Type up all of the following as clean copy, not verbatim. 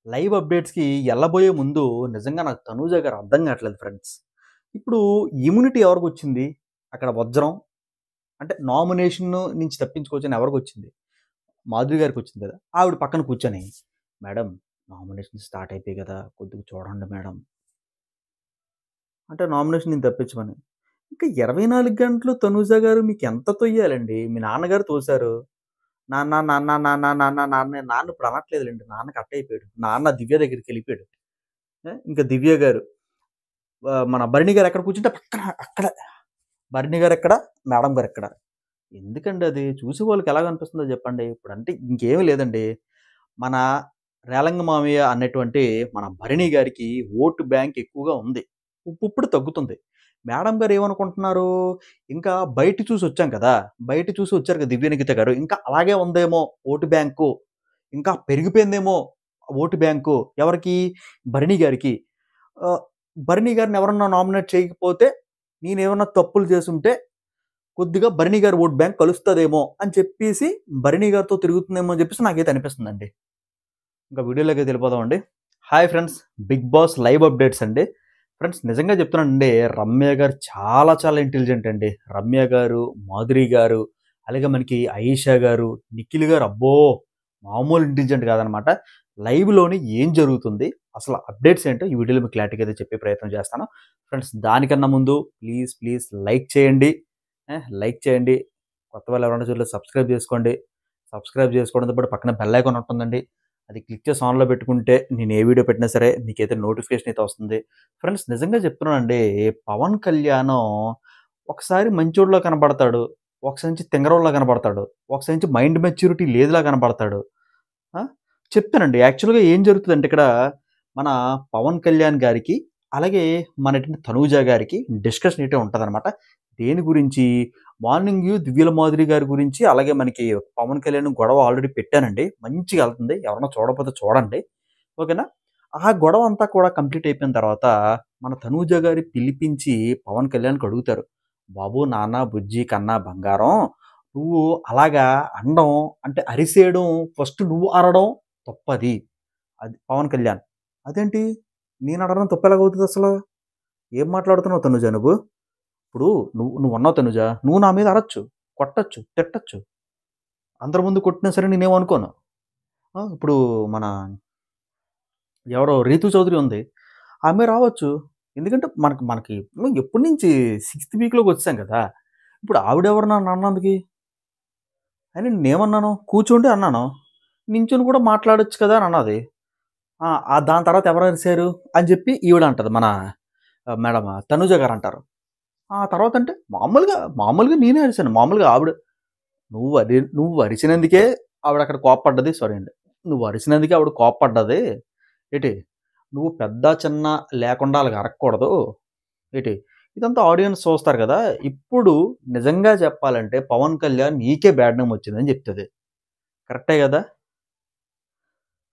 Live అప్డేట్స్‌కి ఎళ్ళబోయే ముందు నిజంగా నాకు తనూజ గారు అర్థం కావట్లేదు ఫ్రెండ్స్. ఇప్పుడు ఇమ్యూనిటీ ఎవరికొచ్చింది? అక్కడ వజ్రం అంటే నామినేషన్ నుంచి తప్పించుకోవచ్చని ఎవరికొచ్చింది? మాధురి గారికొచ్చింది కదా! ఆవిడ పక్కన కూర్చొని, "మేడం నామినేషన్స్ స్టార్ట్ అయిపోయాయి కదా! కొద్దిగా చూడండి మేడం." అంటే నామినేషన్ నుంచి తప్పించమని. ఇంకా 24 గంటలు తనూజ గారు మీకెంత తొయ్యాలండి? మీ నాన్నగారు తోసారు. నాన్న, నాన్న, నాన్న, నాన్న, నాన్న నాన్న ఇప్పుడు అనట్లేదులెండి. నాన్న కట్ అయిపోయాడు. నాన్న దివ్య దగ్గరికెళ్ళిపోయాడు. ఇంకా దివ్య గారు మన భరణి గారు ఎక్కడ కూర్చుంటే పక్కన అక్కడ. భరణి గారెక్కడ, మేడం గారెక్కడ. ఎందుకండి అది? చూసేవాళ్ళకి ఎలాగనిపిస్తుందో చెప్పండి. ఇప్పుడంటే ఇంకేమి లేదండి. మన రేలంగి మామయ్య అన్నటువంటి మన భరణి గారికి ఓటు బ్యాంక్ ఎక్కువగా ఉంది. ఇప్పుడిప్పుడు తగ్గుతుంది. మేడం గారు ఏమనుకుంటున్నారు, ఇంకా బయట చూసొచ్చాం కదా! బయట చూసి వచ్చారు కదా దివ్యనిఖిత గారు. ఇంకా అలాగే ఉందేమో ఓటు బ్యాంకు. ఇంకా పెరిగిపోయిందేమో ఓటు బ్యాంకు. ఎవరికి? భరణి గారికి. ఆహ్, భరణి గారిని ఎవరన్నా నామినేట్ చేయకపోతే, నేనేమన్నా తప్పులు చేసుంటే, కొద్దిగా భరణి గారి ఓట్ బ్యాంక్ కలుస్తదేమో అని చెప్పేసి, భరణి గారితో తిరుగుతుందేమో అని చెప్పేసి నాకైతే అనిపిస్తుందండి. ఇంకా వీడియోలోకి వెళ్ళిపోదామండి. Hi friends! 'Bigg Boss' live updates అండి. ఫ్రెండ్స్ నిజంగా చెప్తున్నానండి, రమ్య గారు చాలా చాలా ఇంటెలిజెంట్ అండి. రమ్య గారు, మాధురి గారు, అలాగే మనకి ఆయేషా గారు, నిఖిల్ గారు అబ్బో! మామూలు ఇంటెలిజెంట్ కాదనమాట. లైవ్‌లోని ఏం జరుగుతుంది? అసలు అప్డేట్స్ ఏంటో ఈ వీడియోలో మీకు క్లారిటీగా అయితే చెప్పే ప్రయత్నం చేస్తాను. ఫ్రెండ్స్ దానికన్నా ముందు ప్లీజ్ లైక్ చేయండి. లైక్ చేయండి. కొత్త వాళ్ళు ఎవరైనా చూడలేదు సబ్స్క్రైబ్ చేసుకోండి. సబ్స్క్రైబ్ చేసుకోవడంతో పాటు పక్కన బెల్ ఐకాన్ ఉంటుందండి. అది క్లిక్ చేసి ఆన్‌లో పెట్టుకుంటే నేను ఏ వీడియో పెట్టినా సరే మీకైతే నోటిఫికేషన్ అయితే వస్తుంది. ఫ్రెండ్స్ నిజంగా చెప్తున్నానండి, పవన్ కళ్యాణం ఒకసారి మంచోడిలా కనపడతాడు. ఒకసారి నుంచి తింగరోడిలా కనపడతాడు. ఒకసారి నుంచి మైండ్ మెచ్యూరిటీ లేదులా కనపడతాడు. ఆ! చెప్తానండి. యాక్చువల్‌గా ఏం జరుగుతదంటే ఇక్కడ మన పవన్ కళ్యాణ్ గారికి, అలాగే మనటువంటి తనూజ గారికి డిస్కషన్ అయితే ఉంటదనమాట. దేని గురించి? మార్నింగు దివ్యల మాధురి గారి గురించి, అలాగే మనకి పవన్ కళ్యాణ్ గొడవ ఆల్రెడీ పెట్టానండి. మంచిగా ఎళ్తుంది. ఎవరైనా చూడకపోతే చూడండి. ఓకేనా? ఆ గొడవ అంతా కూడా కంప్లీట్ అయిపోయిన తర్వాత మన తనూజ గారి పిలిపించి పవన్ కళ్యాణ్‌కి అడుగుతారు. "బాబు, నాన్న, బుజ్జి, కన్నా, బంగారం నువ్వు అలాగా అనడం అంటే అరిసేయడం ఫస్ట్ నువ్వు అరవడం తప్పది." అది పవన్ కళ్యాణ్. "అదేంటి? నేను అడగడం తప్పెలాగవుతదసల? ఏం మాట్లాడుతున్నావు తనుజ నువ్వు? ఇప్పుడు నువ్వన్నావు తనుజ, నువ్వు నా మీద అరచ్చు, కొట్టొచ్చు, తిట్టొచ్చు. అందరి ముందు కొట్టినా సరే నేనేమనుకోను. ఇప్పుడు మన ఎవరో 'రీతు చౌదరి' ఉంది. ఆమె రావచ్చు. ఎందుకంటే మనకి మనకి ఎప్పటి నుంచి సిక్స్త్ వీక్‌లోకొచ్చేసాం కదా! ఇప్పుడు ఆవిడెవరు నన్నన్నందుకి? అయినా నేనేమన్నాను? కూర్చోండి అన్నాను. నించొని కూడా మాట్లాడొచ్చు కదా అని అన్నది. దాని తర్వాత ఎవరరిసారు అని చెప్పి ఈవిడ అంటది. మన మేడం తనూజ గారంటారు. ఆ తర్వాత అంటే మామూలుగా నేనే అరిసాను. మామూలుగా ఆవిడ నువ్వు అరిసినందుకే ఆవిడక్కడ కోప్పడ్డది. సారీ అండి. నువ్వు అరిసినందుకే ఆవిడ కోప్పడ్డది. ఏటి? నువ్వు పెద్ద, చిన్న లేకుండా ఆళ్ళకి అరక్కూడదు. ఏటి? ఇదంతా ఆడియన్స్ చూస్తారు గదా! ఇప్పుడు నిజంగా చెప్పాలంటే 'పవన్ కళ్యాణ్' నీకే బ్యాడ్ నేమ్ వచ్చిందని చెప్తది. కరెక్టే గదా!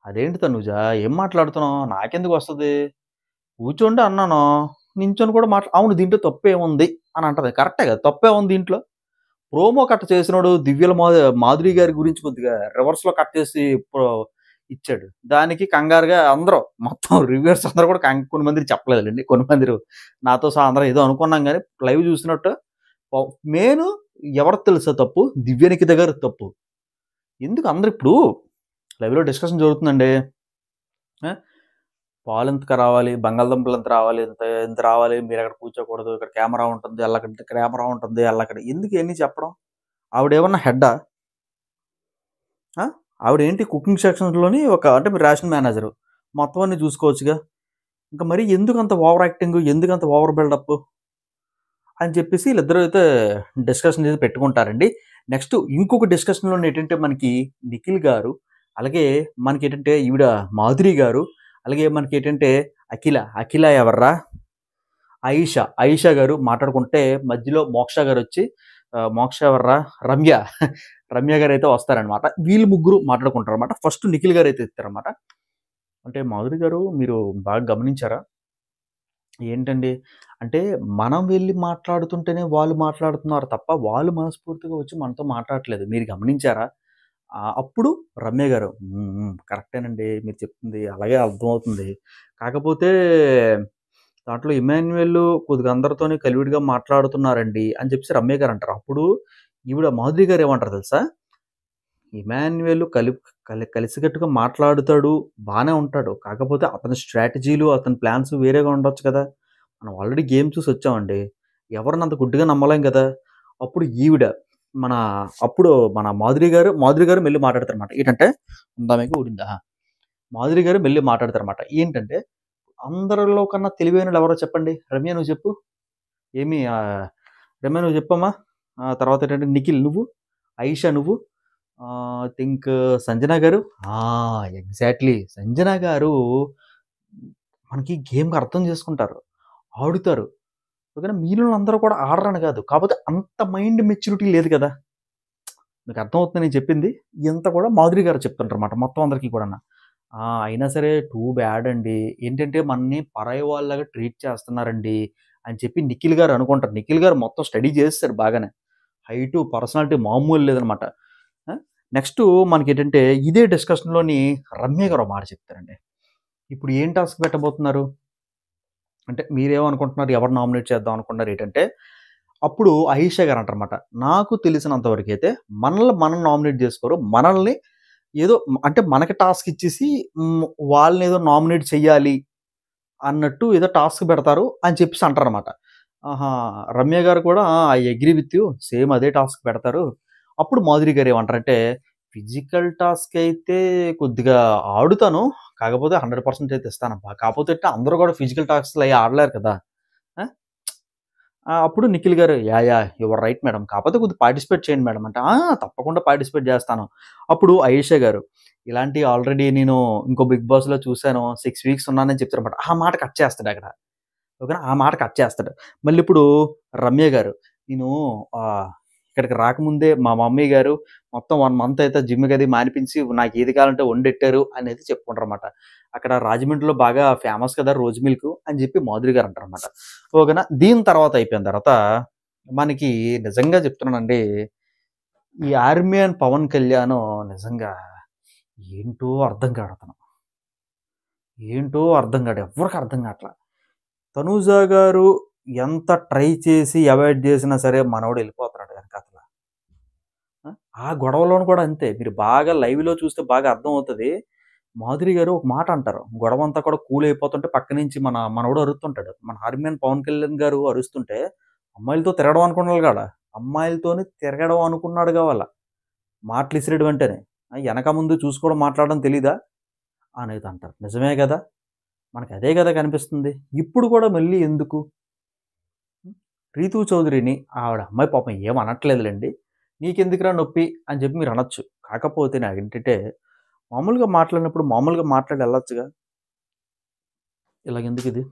అదేంటి తనుజ ఏం మాట్లాడుతున్నావు? నాకెందుకొస్తది? కూర్చోండి అన్నాను. నించొని కూడా అవును దీంట్లో తప్పేముంది అని అంటది. కరెక్టే కదా! తప్పేముంది దీంట్లో? ప్రోమో కట్ చేసినోడు దివ్యల మాధురి గారి గురించి కొద్దిగా రివర్స్‌లో కట్ చేసి ఇచ్చాడు. దానికి కంగారుగా అందరూ మొత్తం రివ్యూయర్స్ అందరూ కూడా కొన్ని మందికి చెప్పలేదులెండి. కొన్ని మందిరు నాతో సహా అందరం ఏదో అనుకున్నాం గానీ లైవ్ చూసినట్టు ప మెయిను ఎవరిది తెలుసా తప్పు? దివ్యనిఖిత గారిది తప్పు. ఎందుకు అందరూ ఇప్పుడు లైవ్‌లో డిస్కషన్ జరుగుతుందండి. ఆ! పాలెంతకు రావాలి, బంగాళదుంపలు ఎంత రావాలి, ఇంత ఇంత రావాలి, మీరక్కడ కూర్చోకూడదు, ఇక్కడ కెమెరా ఉంటుంది, ఎళ్ళకండి కెమెరా ఉంటుంది, ఎళ్ళకండి. ఎందుకు ఇయన్నీ చెప్పడం? ఆవిడేమన్నా హెడ్డా? ఆ! ఆవిడేంటి కుకింగ్ సెక్షన్స్‌లోని అంటే మీరు రేషన్ మేనేజరు. మొత్తం అన్నీ చూసుకోవచ్చుగా. ఇంక మరి ఎందుకంత ఓవర్ యాక్టింగు, ఎందుకంత ఓవర్ బిల్డప్పు అని చెప్పేసి ఈళ్ళిద్దరూ అయితే డిస్కషన్ అనేది పెట్టుకుంటారండి. నెక్స్ట్ ఇంకొక డిస్కషన్‌లోనేంటంటే మనకి నిఖిల్ గారు, అలాగే మనకేంటంటే ఈవిడ మాధురి గారు, అలాగే మనకేంటంటే అఖిల ఎవర్రా? ఆయిషా గారు మాట్లాడుకుంటే మధ్యలో మోక్ష గారొచ్చి మోక్ష ఎవర్రా? రమ్య. రమ్య గారైతే వస్తారనమాట. వీళ్ళు ముగ్గురు మాట్లాడుకుంటారనమాట. ఫస్ట్ నిఖిల్ గారైతే ఎత్తారనమాట. అంటే మాధురి గారు మీరు బాగా గమనించారా? ఏంటండి? అంటే మనం వెళ్లి మాట్లాడుతుంటేనే వాళ్ళు మాట్లాడుతున్నారు తప్ప, వాళ్ళు మనస్ఫూర్తిగా వచ్చి మనతో మాట్లాడట్లేదు. మీరు గమనించారా? అప్పుడు రమ్య గారు కరెక్టేనండి మీరు చెప్తుంది. అలాగే అర్థమవుతుంది. కాకపోతే దాంట్లో ఇమాన్యుయల్ కొద్దిగా అందరితోని కలివిడిగా మాట్లాడుతున్నారండి అని చెప్పేసి రమ్య గారు అంటారు. అప్పుడు ఈవిడ మాధురి గారు ఏమంటారో తెలుసా? ఇమాన్యుయల్ కలిసికట్టుగా మాట్లాడుతాడు. బానే ఉంటాడు. కాకపోతే అతని స్ట్రాటజీలు, అతని ప్లాన్స్ వేరేగా ఉండొచ్చు కదా! మనం ఆల్రెడీ గేమ్ చూసొచ్చామండి. ఎవరిని అంత గుడ్డిగా నమ్మలేం కదా! అప్పుడు ఈవిడ మన మన మాధురి గారు మెల్లి మాట్లాడతారన్నమాట. ఏంటంటే "ఉందా మీకు ఊడిందా?" మాధురి గారు మెల్లి మాట్లాడతారన్నమాట. ఏంటంటే అందరిలో కన్నా తెలివైనోళ్ళు ఎవరో చెప్పండి? రమ్య నువ్వు చెప్పు. ఏమి రమ్య నువ్వు చెప్పమ్మా. తర్వాత ఏంటంటే నిఖిల్ నువ్వు, ఆయిషా నువ్వు, ఐ థింక్ సంజన గారు. ఆ! ఎగ్జాక్ట్‌లీ. సంజన గారు మనకి గేమ్‌కి అర్థం చేసుకుంటారు. ఆడుతారు. ఓకేనా. మిగిలినోళ్ళందరూ కూడా ఆడరని కాదు. కాపోతే అంత మైండ్ మెచ్యూరిటీ లేదు కదా! మీకు అర్థమవుతుందా నేను చెప్పింది? ఇదంతా కూడా మాధురి గారు చెప్తుంటారన్నమాట మొత్తం అందరికీ కూడాను. అయినా సరే టూ బ్యాడ్ అండి. ఏంటంటే మనల్ని పరాయి వాళ్ళలాగా ట్రీట్ చేస్తున్నారండి అని చెప్పి నిఖిల్ గారు అనుకుంటారు. నిఖిల్ గారు మొత్తం స్టడీ చేసేసారు బాగానే. హైటు, పర్సనాలిటీ మామూలు లేదనమాట. ఆ! నెక్స్టు మనకేంటంటే ఇదే డిస్కషన్‌లోని రమ్య గారు ఒక మాట చెప్తారండి. ఇప్పుడు ఏం టాస్క్ పెట్టబోతున్నారు? అంటే మీరేమనుకుంటున్నారు? ఎవరు నామినేట్ చేద్దాం అనుకున్నారు ఏంటంటే, అప్పుడు అయిషా గారు అంటారన్నమాట. నాకు తెలిసినంత వరకైతే మనల్ని మనం నామినేట్ చేసుకోరు. మనల్ని ఏదో అంటే మనకి టాస్క్ ఇచ్చేసి వాళ్ళనేదో నామినేట్ చెయ్యాలి అన్నట్టు ఏదో టాస్క్ పెడతారు అని చెప్పేసి అంటారన్నమాట. ఆహా! రమ్య గారు కూడా I agree with you. Same అదే టాస్క్ పెడతారు. అప్పుడు మాధురి గారు ఏమంటారంటే, ఫిజికల్ టాస్క్ అయితే కొద్దిగా ఆడుతాను. కాకపోతే 100% అయితే ఇస్తానబ్బా. కాపోతే అందరూ కూడా ఫిజికల్ టాస్క్‌లయి ఆడలేరు కదా! ఆ! అప్పుడు నిఖిల్ గారు యూ ఆర్ రైట్ మేడమ్. కాపోతే కొద్దిగా పార్టిసిపేట్ చేయండి మేడమ్ అంటే, తప్పకుండా పార్టిసిపేట్ చేస్తాను. అప్పుడు ఆయేషా గారు, ఇలాంటియి ఆల్రెడీ నేను ఇంకో బిగ్ బాస్‌లో చూసాను. 6 వీక్స్ ఉన్నానని చెప్తారన్నమాట. ఆ మాట కట్ చేస్తాడక్కడ. ఓకేనా. ఆ మాట కట్ చేస్తాడు. మళ్ళిప్పుడు రమ్య గారు, నేను ఇక్కడికి రాకముందే మా మమ్మీ గారు మొత్తం 1 మంత్ అయితే జిమ్ గది మానిపించి నాకేది కావాలంటే వండెట్టారు అనేది చెప్పుకుంటారన్నమాట. అక్కడ రాజమండ్రిలో బాగా ఫేమస్ కదా! రోజ్ మిల్క్ అని చెప్పి మాధురి గారు అంటారన్నమాట. ఓకేనా. దీని తర్వాత అయిపోయిన తర్వాత మనకి నిజంగా చెప్తున్నానండి. ఈ 'ఆర్మీ' అండ్ 'పవన్ కళ్యాణ్' నిజంగా ఏంటో అర్థం కాడు అతను. ఏంటో అర్థం కాడు. ఎవ్వరికీ అర్థం కాట్ల. తనూజ గారు ఎంత ట్రై చేసి అవాయిడ్ చేసినా సరే మనోడు ఎళ్ళిపోతున్నాడు వెనకాతల. ఆ! ఆ గొడవలోను కూడా అంతే. మీరు బాగా లైవ్‌లో చూస్తే బాగా అర్థమవుతది. మాధురి గారు ఒక మాట అంటారు. గొడవంతా కూడా కూల్ అయిపోతుంటే పక్క నుంచి మనోడు అరుస్తుంటాడు. మన 'ఆర్మీ' పవన్ కళ్యాణ్ గారు అరుస్తుంటే అమ్మాయిలతో తిరగడం అనుకున్నాడు గాడ. అమ్మాయిలతోని తిరగడం అనుకున్నాడు కావాల. మాటలు ఇసిరేయడం అంటేనే. ఎనక ముందు చూసి కూడా మాట్లాడడం తెలీదా? అనేది అంటారు. నిజమే గదా! మనకు అదే గదా కనిపిస్తుంది. ఇప్పుడు కూడా మళ్ళీ ఎందుకు? రీతూ చౌదరిని ఆవిడ అమ్మాయి పాపం ఏం అనట్లేదులెండి. "నీకెందుకురా నొప్పి" అని చెప్పి మీరనొచ్చు. కాకపోతే నాకేంటంటే, మామూలుగా మాట్లాడినప్పుడు మామూలుగా మాట్లాడి ఎళ్ళొచ్చుగా. ఇలాగెందుకిది?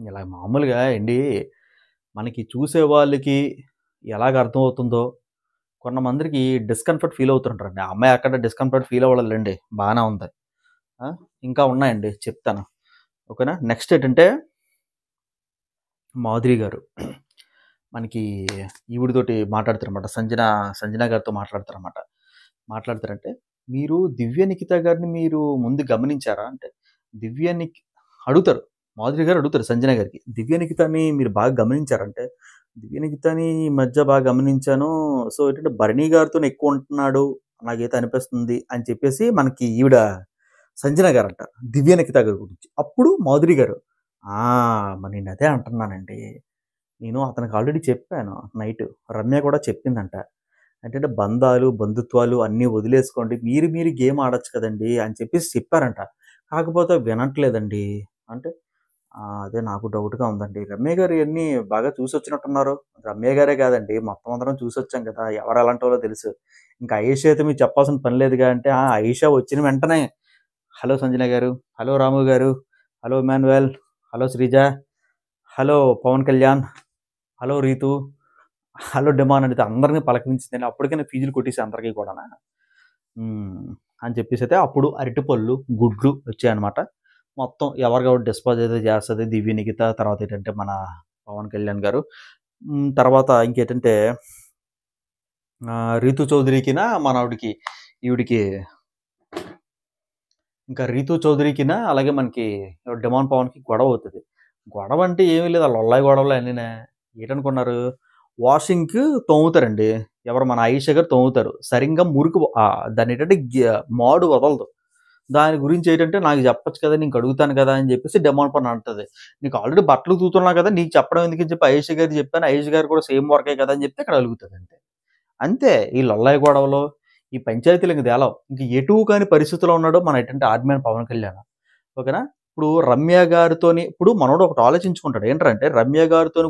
ఇలా మామూలుగా అండి మనకి చూసే వాళ్ళకి ఎలాగ అర్థమవుతుందో, కొంతమందికి డిస్కంఫర్ట్ ఫీల్ అవుతుంటారండి. ఆ అమ్మాయి అక్కడ డిస్కంఫర్ట్ ఫీల్ అవ్వలేదులెండి. బానే ఉంది. ఆ! ఇంకా ఉన్నాయండి చెప్తాను. ఓకేనా. నెక్స్ట్ ఏంటంటే మాధురి గారు. మనకి ఈవిడతోటి మాట్లాడతారనమాట. సంజన గారితో మాట్లాడతారనమాట. మాట్లాడతారంటే, "మీరు 'దివ్య నిఖిత' గారిని మీరు ముందు గమనించారా?" అంటే, దివ్య నిఖి అడుగుతారు. మాధురి గారు అడుగుతారు సంజన గారికి. "దివ్య నిఖితని మీరు బాగా గమనించారా?" అంటే, "దివ్య నిఖితని ఈ మధ్య బాగా గమనించాను. సో, ఏంటంటే భరణి గారితోనే ఎక్కువ ఉంటున్నాడు. నాకైతే అనిపిస్తుంది" అని చెప్పేసి మనకి ఈవిడ సంజన గారంటారు. దివ్య నిఖిత గారి గురించి. అప్పుడు మాధురి గారు, "ఆ! మరి నేనదే అంటున్నానండి. నేను అతనికి ఆల్రెడీ చెప్పాను నైటు. రమ్య కూడా చెప్పిందంట. ఏంటంటే బంధాలు, బంధుత్వాలు అన్నీ వదిలేసుకోండి. మీరు గేమ్ ఆడొచ్చు కదండీ! అని చెప్పేసి చెప్పారంట. కాకపోతే వినట్లేదండి. అంటే అదే నాకు డౌట్‌గా ఉందండి. రమ్య గారు ఇయన్నీ బాగా చూసొచ్చినట్టున్నారు. రమ్య గారే కాదండి మొత్తం అందరం చూసొచ్చాం కదా! ఎవరు ఎలాంటోళ్ళో తెలుసు. ఇంకా ఆయేషా అయితే మీకు చెప్పాల్సిన పని లేదుగా అంటే, ఆయేషా వచ్చిన వెంటనే హలో సంజన గారు, హలో రాము గారు, hello Emmanuel, hello Sreeja, hello Pawan Kalyan, hello Rithu, hello Demon అనేది అందరిని పలకరించిందండి. అప్పటికే నేను ఫీజులు కొట్టేసా అందరికి కూడానా. హ్మ్. అని చెప్పేసైతే అప్పుడు అరటిపళ్ళు, గుడ్లు వచ్చాయన్నమాట. మొత్తం ఎవరికెవరు డిస్పాజ్ అయితే చేస్తది. దివ్య నిఖిత తర్వాత ఏంటంటే మన పవన్ కళ్యాణ్ గారు. తర్వాత ఇంకేంటంటే రీతు చౌదరికినా మనవిడికి ఈవిడికి ఇంకా రీతు చౌదరికినా అలాగే మనకి డిమాండ్ పవన్‌కి గొడవ అవుతది. గొడవ అంటే ఏమీ లేదు. ఆ లొల్లాయి గొడవలు అన్నీనే. ఏటనుకున్నారు? వాషింగ్‌కి తోముతారండి. ఎవరు మన ఆయిషా గారు తోముతారు. సరింగా మురికి దాన్నేంటంటే మాడు వదలదు. దాని గురించి ఏంటంటే నాకు చెప్పొచ్చు కదా! నీకు అడుగుతాను కదా! అని చెప్పేసి డిమాండ్ పవన్ అంటది. నీకు ఆల్రెడీ బట్టలు ఉతుకుతున్నావు కదా! నీకు చెప్పడం ఎందుకని చెప్పి ఆయిషా గారికి చెప్పాను. ఆయిషా గారు కూడా సేమ్ వర్కే కదా! అని చెప్తే ఇక్కడ అలుగుతది అంతే. అంతే. ఈ లొల్లాయి గొడవలు, ఈ పంచాయతీలు ఇంక తేలవు. ఇంక ఎటూ కాని పరిస్థితిలో ఉన్నాడు మన ఎటంటే ఆర్డినరీ పవన్ కళ్యాణ్. ఓకేనా? ఇప్పుడు రమ్య గారితోని ఇప్పుడు మనోడు ఒకటి ఆలోచించుకుంటాడు. ఏంట్రంటే రమ్య గారితోని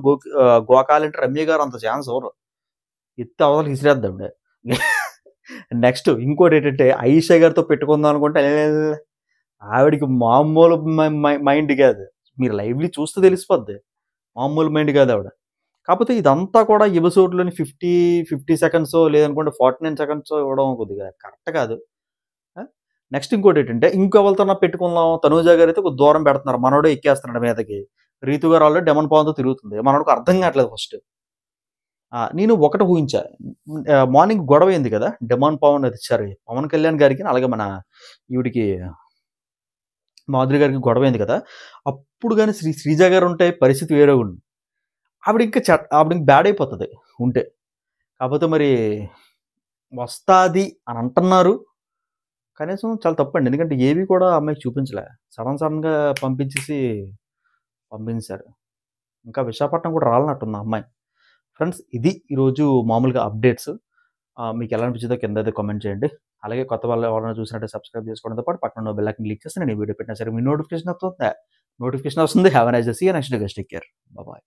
గోకాలంటే రమ్య గారు అంత ఛాన్స్ ఇవ్వరు. ఎత్తి అవతలకి విసిరేద్ది ఆవిడ. నెక్స్ట్ ఇంకోటేంటంటే ఆయిషా గారితో పెట్టుకుందాం అనుకుంటే ఆవిడకి మామూలు మైండ్ కాదు. మీరు లైవ్‌లీ చూస్తే తెలిసిపోద్ది. మామూలు మైండ్ కాదు ఆవిడ. కాపోతే ఇదంతా కూడా ఎపిసోడ్‌లోని 50 సెకండ్సో లేదనుకుంటే 49 సెకండ్సో ఇవ్వడం కొద్దిగా కరెక్ట్ కాదు. ఆ! నెక్స్ట్ ఇంకోటేంటంటే ఇంకెవరితోనా పెట్టుకుందాం. తనూజ గారైతే కొద్దిగా దూరం పెడుతున్నారు. మనోడే ఎక్కేస్తున్నాడు మీదకి. రీతు గారు ఆల్రెడీ డెమన్ పవన్‌తో తిరుగుతుంది. మనోడికి అర్థం కావట్లేదు ఫస్ట్. నేను ఒకటి ఊహించా. మార్నింగ్ గొడవైంది కదా! డెమాన్ పవన్ అది సారీ పవన్ కళ్యాణ్ గారికి అలాగే మన ఈవిడకి మాధురి గారికి గొడవైంది కదా! అప్పుడు గాని శ్రీజ గారు ఉంటే పరిస్థితి వేరేగుండు. ఆవిడ ఇంక బ్యాడ్ అయిపోతది ఉంటే. కాపోతే మరి వస్తాది అని అంటన్నారు. కనీసం చాలా తప్పండి. ఎందుకంటే ఏవి కూడా ఆ అమ్మాయికి చూపించలే. సడెన్‌గా పంపించేసారు. ఇంకా విశాఖపట్నం కూడా రాలన్నట్టుంది ఆ అమ్మాయి. ఫ్రెండ్స్ ఇది ఈరోజు మామూలుగా అప్డేట్స్. మీకెలా అనిపించిందో కిందైతే కామెంట్ చేయండి. అలాగే కొత్త వాళ్ళు ఎవరైనా చూసినట్టయితే సబ్స్క్రైబ్ చేసుకోవడంతో పాటు పక్కన ఉన్న బెల్ ఐకాన్ క్లిక్ చేస్తే నేను ఈ వీడియో పెట్టినా సరే మీ నోటిఫికేషన్ వస్తుంది. Have a nice day. See you next day. Take care. Bye bye.